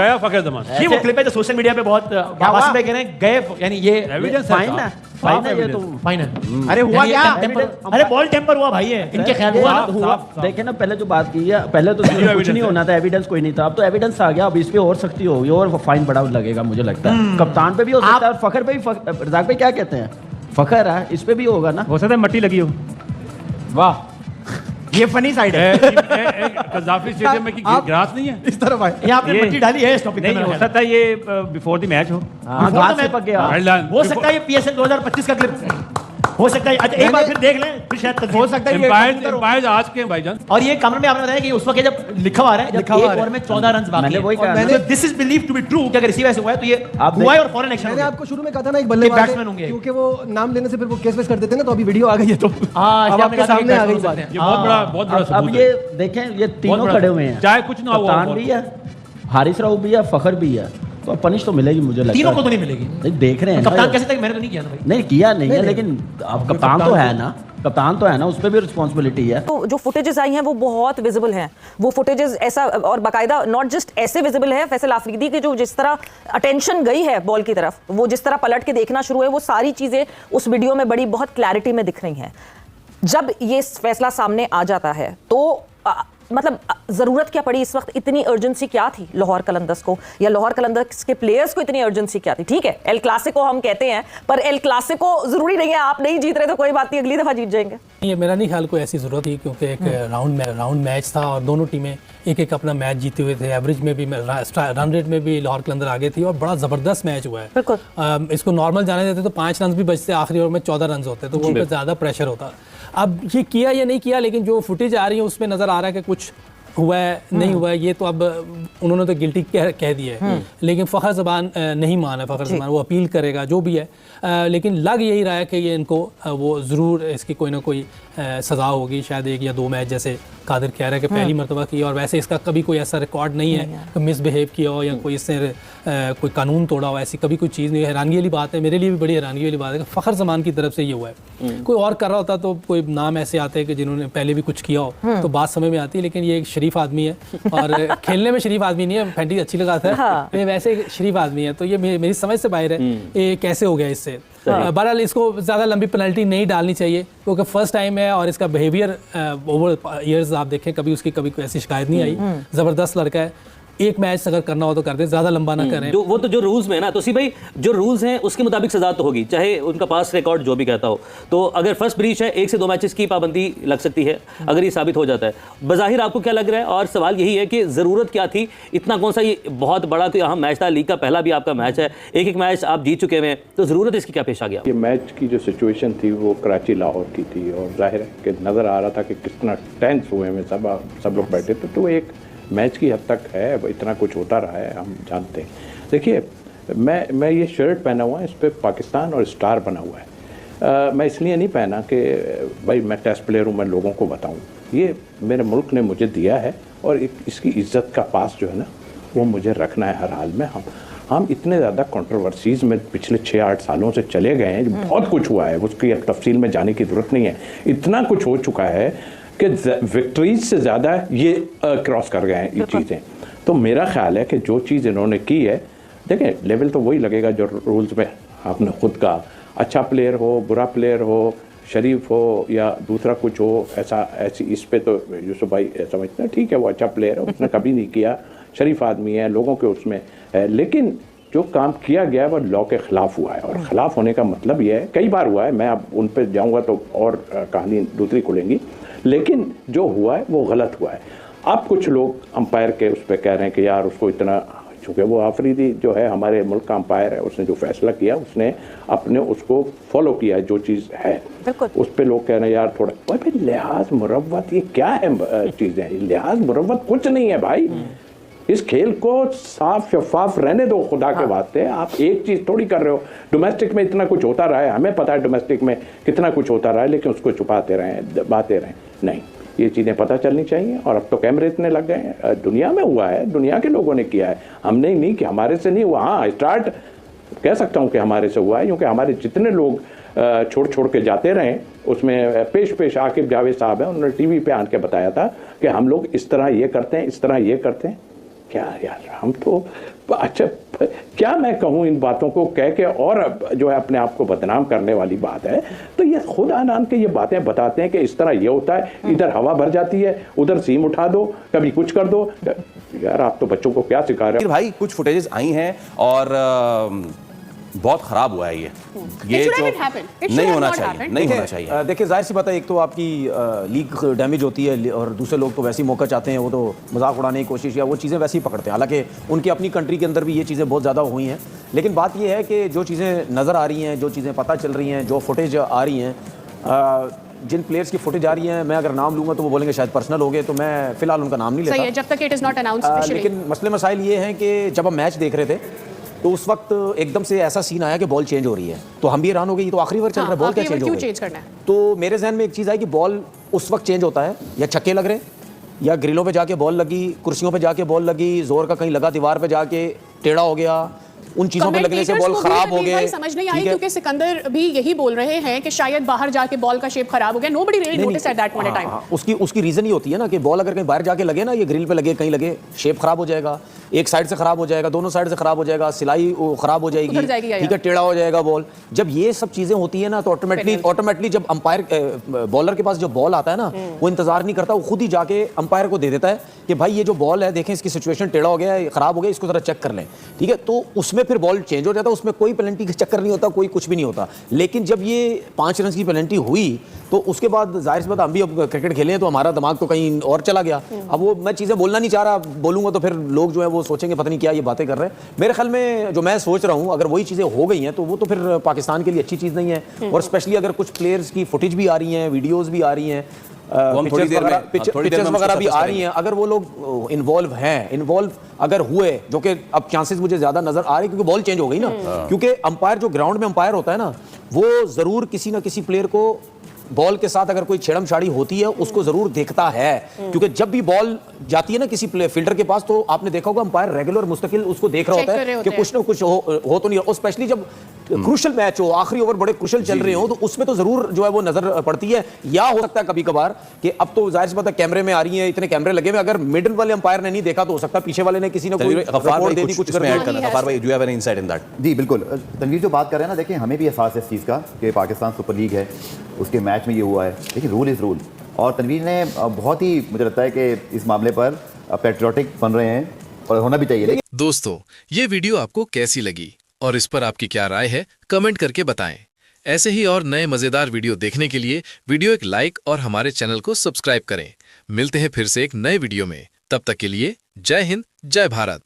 गया फखर जमान। ये वो क्लिप है जो सोशल मीडिया पे बहुत वासिफ भाई कह रहे हैं गए, यानी ये एविडेंस फाइन है, फाइन है ये तो फाइन है। अरे हुआ क्या? अरे बॉल टेम्पर हुआ भाई, है इनके ख्याल हुआ। देखे ना, पहले जो बात की है, पहले तो कुछ नहीं होना था, एविडेंस कोई नहीं था, अब तो एविडेंस आ गया, अब इस पे और सख्ती होगी और फाइन बड़ा लगेगा मुझे लगता है। कप्तान पे भी हो सकता है, फखर पे भी, रजाक भाई क्या कहते हैं, फखर है इस पे भी होगा ना, हो सकता है मट्टी लगी हो। वाह, ये फनी साइड है। कज़ाफी स्टेडियम में की ग्रास नहीं है इस तरफ आए, ये आपने मिट्टी डाली है इस टॉपिक नहीं, हो सकता है ये बिफोर द मैच हो। हाँ, घास से पक गया हो सकता है ये PSL 2025 का क्लिप हो सकता है। अच्छा एक बार फिर देख लें, फिर शायद हो सकता है एम्पायर्स आज के हैं भाईजान। और ये कमर में आपने बताया कि उस वक्त जब लिखा हुआ है, जब एक ओवर में 14 रन बाकी है, this is believe to be true कि अगर इसी वजह से हुआ है तो ये हुआ है और फॉरेन एक्शन। मैंने आपको शुरू में कहा था ना एक बल्लेबाज बैट्समैन होंगे, क्योंकि वो नाम लेने से फिर वो केस वेस कर देते हैं ना, तो अभी वीडियो आ गई है तो अब आपके सामने आ गई बात। ये बहुत बड़ा सबूत अब ये देखें, ये तीनों खड़े हुए हैं, चाहे कुछ ना हो, कप्तान भी है, हारिस राउफ भी है, फखर भी है, तो पनिश तो मिलेगी मुझे लगता है। तीनों को तो नहीं मिलेगी। नहीं देख रहे हैं कप्तान कैसे तक मैंने तो नहीं किया ना भाई। नहीं किया नहीं है, लेकिन अब कप्तान तो है ना, कप्तान तो है ना, उस पर भी रिस्पॉन्सिबिलिटी है। तो जो फुटेजेस आई हैं वो बहुत विजिबल हैं, वो फुटेजेस ऐसा और बाकायदा नॉट जस्ट ऐसे विजिबल है, फैसल आफरीदी के जो जिस तरह अटेंशन गई है बॉल की तरफ, वो जिस तरह पलट के देखना शुरू है, वो सारी चीज़ें उस वीडियो में बड़ी बहुत क्लैरिटी में दिख रही हैं। जब ये फैसला सामने आ जाता है तो मतलब ज़रूरत क्या पड़ी इस वक्त, इतनी अर्जेंसी क्या थी लाहौर कलंदर्स को, या लाहौर कलंदर्स के प्लेयर्स को इतनी अर्जेंसी क्या थी? ठीक है, एल क्लासिको हम कहते हैं, पर एल क्लासिको ज़रूरी नहीं है आप नहीं जीत रहे तो कोई बात नहीं, अगली दफ़ा जीत जाएंगे। ये मेरा नहीं ख्याल कोई ऐसी ज़रूरत थी, क्योंकि एक राउंड मैच था और दोनों टीमें एक एक अपना मैच जीते हुए थे, एवरेज में भी रन रेट में भी लाहौर कलंदर आगे थी और बड़ा ज़बरदस्त मैच हुआ है। बिल्कुल इसको नॉर्मल जाने देते तो 5 रन भी बचते, आखिरी ओवर में 14 रन होते तो वो उन पर ज़्यादा प्रेशर होता। अब ये किया या नहीं किया, लेकिन जो फुटेज आ रही है उसमें नज़र आ रहा है कि कुछ हुआ है नहीं हुआ है, ये तो अब उन्होंने तो गिल्टी कह दिया है, लेकिन फ़खर ज़बान नहीं माना, फ़खर ज़बान वो अपील करेगा जो भी है, लेकिन लग यही रहा है कि ये इनको वो ज़रूर इसकी कोई ना कोई सज़ा होगी, शायद 1 या 2 मैच जैसे कादिर कह रहा है कि पहली मरतबा की, और वैसे इसका कभी कोई ऐसा रिकॉर्ड नहीं है कि मिसबिहेव किया हो या कोई इससे कोई कानून तोड़ा हो, ऐसी कभी कोई चीज़ नहीं है। हैरानगी वाली बात है, मेरे लिए भी बड़ी हैरानगी वाली बात है कि फ़खर ज़मान की तरफ से ये हुआ है। कोई और कर रहा होता तो कोई नाम ऐसे आते हैं कि जिन्होंने पहले भी कुछ किया हो तो बात समझ में आती है, लेकिन ये एक शरीफ आदमी है और खेलने में शरीफ आदमी नहीं है, फैंटी अच्छी लगाता है, ये वैसे शरीफ आदमी है, तो ये मेरी समझ से बाहर है ये कैसे हो गया इससे। बहरहाल इसको ज़्यादा लंबी पेनल्टी नहीं डालनी चाहिए, क्योंकि फर्स्ट टाइम है और इसका बिहेवियर ओवर ईयर्स आप देखें कभी उसकी कभी कोई ऐसी शिकायत नहीं आई, ज़बरदस्त लड़का है, एक मैच अगर करना हो तो कर दे, ज़्यादा लंबा ना करें। वो तो जो रूल्स में है ना, तो सी भाई जो रूल्स हैं उसके मुताबिक सजा तो होगी, चाहे उनका पास रिकॉर्ड जो भी कहता हो। तो अगर फर्स्ट ब्रीच है 1 से 2 मैचेस की पाबंदी लग सकती है अगर ये साबित हो जाता है। बज़ाहिर आपको क्या लग रहा है, और सवाल यही है कि ज़रूरत क्या थी, इतना कौन सा ये बहुत बड़ा कोई अहम मैच था, लीग का पहला भी आपका मैच है, एक मैच आप जीत चुके हैं, तो ज़रूरत इसकी क्या पेश आ गया? ये मैच की जो सिचुएशन थी वो कराची लाहौर की थी और जाहिर है कि नज़र आ रहा था कि कितना टेंस हुए में सब लोग बैठे थे, तो एक मैच की हद तक है, इतना कुछ होता रहा है, हम जानते हैं। देखिए मैं ये शर्ट पहना हुआ है, इस पर पाकिस्तान और स्टार बना हुआ है। मैं इसलिए नहीं पहना कि भाई मैं टेस्ट प्लेयर हूँ, मैं लोगों को बताऊँ, ये मेरे मुल्क ने मुझे दिया है और इसकी इज़्ज़त का पास जो है ना वो मुझे रखना है हर हाल में। हम इतने ज़्यादा कंट्रोवर्सीज़ में पिछले 6-8 सालों से चले गए हैं, बहुत कुछ हुआ है, उसकी अब तफसील में जाने की ज़रूरत नहीं है, इतना कुछ हो चुका है कि विक्ट्रीज से ज़्यादा ये क्रॉस कर गए हैं ये चीज़ें। तो मेरा ख्याल है कि जो चीज़ इन्होंने की है, देखें लेवल तो वही लगेगा जो रूल्स में आपने खुद का, अच्छा प्लेयर हो, बुरा प्लेयर हो, शरीफ हो या दूसरा कुछ हो, ऐसी इस पे तो यूसुफ भाई समझते हैं ठीक है वो अच्छा प्लेयर है, उसने कभी नहीं किया, शरीफ आदमी है, लोगों के उसमें है, लेकिन जो काम किया गया वो लॉ के ख़िलाफ़ हुआ है। और ख़िलाफ़ होने का मतलब ये है, कई बार हुआ है, मैं अब उन पर जाऊँगा तो और कहानी दूसरी खुलेंगी, लेकिन जो हुआ है वो गलत हुआ है। अब कुछ लोग अंपायर के उस पर कह रहे हैं कि यार उसको इतना, चूँकि वो आफरीदी जो है हमारे मुल्क का अंपायर है, उसने जो फैसला किया उसने अपने उसको फॉलो किया है, जो चीज़ है उस पर लोग कह रहे हैं यार थोड़ा भाई लिहाज मुरव्वत, ये क्या है चीज़ें, लिहाज मुरव्वत कुछ नहीं है भाई, इस खेल को साफ शफाफ रहने दो खुदा के वास्ते। आप एक चीज़ थोड़ी कर रहे हो, डोमेस्टिक में इतना कुछ होता रहा है, हमें पता है डोमेस्टिक में कितना कुछ होता रहा है, लेकिन उसको छुपाते रहें, दबाते रहें, नहीं, ये चीज़ें पता चलनी चाहिए। और अब तो कैमरे इतने लग गए हैं, दुनिया में हुआ है, दुनिया के लोगों ने किया है, हमने नहीं कि हमारे से नहीं हुआ। हाँ स्टार्ट कह सकता हूँ कि हमारे से हुआ है, क्योंकि हमारे जितने लोग छोड़ के जाते रहे, उसमें पेश आकिब जावेद साहब हैं, उन्होंने टीवी पे आन के बताया था कि हम लोग इस तरह ये करते हैं, इस तरह ये करते हैं, क्या यार, हम तो अच्छा क्या मैं कहूँ इन बातों को कह के, और जो है अपने आप को बदनाम करने वाली बात है। तो ये खुद आनान के ये बातें बताते हैं कि इस तरह ये होता है, इधर हवा भर जाती है, उधर सीम उठा दो, कभी कुछ कर दो। यार आप तो बच्चों को क्या सिखा रहे हो भाई। कुछ फुटेजेस आई हैं और बहुत खराब हुआ है ये जो नहीं होना चाहिए, नहीं होना चाहिए। देखिए जाहिर सी बात है, एक तो आपकी लीक डैमेज होती है और दूसरे लोग तो वैसे ही मौका चाहते हैं, वो तो मजाक उड़ाने की कोशिश या वो चीज़ें वैसे ही पकड़ते हैं। हालांकि उनकी अपनी कंट्री के अंदर भी ये चीज़ें बहुत ज़्यादा हुई हैं, लेकिन बात ये है कि जो चीज़ें नज़र आ रही हैं, जो चीज़ें पता चल रही हैं, जो फुटेज आ रही हैं, जिन प्लेयर्स की फुटेज आ रही हैं, मैं अगर नाम लूँगा तो वो बोलेंगे शायद पर्सनल हो गए, तो मैं फिलहाल उनका नाम नहीं लेता जब तक इट इज़ नॉट अनाउंस्ड। लेकिन मसले मसाइल ये हैं कि जब हम मैच देख रहे थे तो उस वक्त एकदम से ऐसा सीन आया कि बॉल चेंज हो रही है, तो हम भी हैरान हो गए, ये तो आखिरी ओवर चल रहा है, बॉल क्या चेंज हो गई। तो मेरे जहन में एक चीज़ आई कि बॉल उस वक्त चेंज होता है या छक्के लग रहे, या ग्रिलों पे जाके बॉल लगी, कुर्सियों पे जाके बॉल लगी, जोर का कहीं लगा, दीवार पे जाके टेढ़ा हो गया, उन चीजों पे लगने से बॉल खराब हो गए। समझ नहीं आई क्योंकि सिकंदर भी यही बोल रहे हैं कि शायद बाहर जाके बॉल का शेप खराब हो गया। Nobody really noticed at that point in time. उसकी रीजन ही होती है ना कि बॉल अगर कहीं बाहर जाके लगे ना, ये ग्रिल पे लगे, कहीं लगे, शेप खराब हो जाएगा, एक साइड से खराब हो जाएगा, दोनों साइड से खराब हो जाएगा, सिलाई खराब हो जाएगी, ठीक है, टेढ़ा हो जाएगा बॉल। जब ये सब चीजें होती है ना तो ऑटोमेटिकली जब अंपायर बॉलर के पास जब बॉल आता है ना, वो इंतजार नहीं करता, वो खुद ही जाके अंपायर को दे देता है कि भाई ये जो बॉल है देखें, इसकी सिचुएशन टेढ़ा हो गया है, खराब हो गया, इसको जरा चेक कर लें, ठीक है। तो उसमें फिर बॉल चेंज हो जाता है, उसमें कोई पेनल्टी का चक्कर नहीं होता, कोई कुछ भी नहीं होता। लेकिन जब ये 5 रन की पेनल्टी हुई तो उसके बाद जाहिर सी बात, हम भी अब क्रिकेट खेले हैं तो हमारा दिमाग तो कहीं और चला गया। अब वो मैं चीज़ें बोलना नहीं चाह रहा, बोलूंगा तो फिर लोग जो है वो सोचेंगे पता नहीं क्या ये बातें कर रहे हैं। मेरे ख्याल में जो मैं सोच रहा हूँ, अगर वही चीज़ें हो गई हैं तो वो तो फिर पाकिस्तान के लिए अच्छी चीज़ नहीं है। और स्पेशली अगर कुछ प्लेयर्स की फुटेज भी आ रही हैं, वीडियोज़ भी आ रही हैं, पिक्चर्स वगैरह भी आ रही हैं, अगर वो लोग इन्वॉल्व अगर हुए, जो कि अब चांसेस मुझे ज्यादा नजर आ रहे क्योंकि बॉल चेंज हो गई ना, क्योंकि अंपायर जो ग्राउंड में अंपायर होता है ना, वो जरूर किसी ना किसी प्लेयर को बॉल के साथ अगर कोई छेड़म छाड़ी होती है उसको जरूर देखता है, क्योंकि जब भी बॉल जाती है ना किसी फील्डर के पास, तो आपने देखा होगा अंपायर रेगुलर मुस्तकिल उसको देख रहा होता है कि कुछ ना कुछ हो तो नहीं, और स्पेशली जब क्रूशल मैच हो, आखिरी ओवर बड़े क्रूशल चल रहे हो, तो उसमें तो जरूर जो है वो नजर पड़ती है। या हो सकता है कभी कभार कि अब तो जाहिर सी बात है कैमरे में आ रही है, इतने कैमरे लगे हुए, अगर मिडिल वाले अंपायर ने नहीं देखा तो हो सकता है पीछे वाले ने किसी ने कोई रिपोर्ट दे दी, कुछ कर दिया। गफार भाई, do you have any insight in that? जी बिल्कुल, तनवीर जो बात कर रहे हैं ना, देखिए हमें भी एहसास है इस चीज़ का कि पाकिस्तान सुपर लीग है, उसके मैच में ये हुआ है, देखिए रूल इज़ रूल। और तनवीर ने बहुत ही, मुझे लगता है कि इस मामले पर पैट्रियोटिक बन रहे हैं और होना भी चाहिए। दोस्तों, ये वीडियो आपको कैसी लगी और इस पर आपकी क्या राय है, कमेंट करके बताएं। ऐसे ही और नए मजेदार वीडियो देखने के लिए वीडियो एक लाइक और हमारे चैनल को सब्सक्राइब करें। मिलते हैं फिर से एक नए वीडियो में, तब तक के लिए जय हिंद, जय भारत।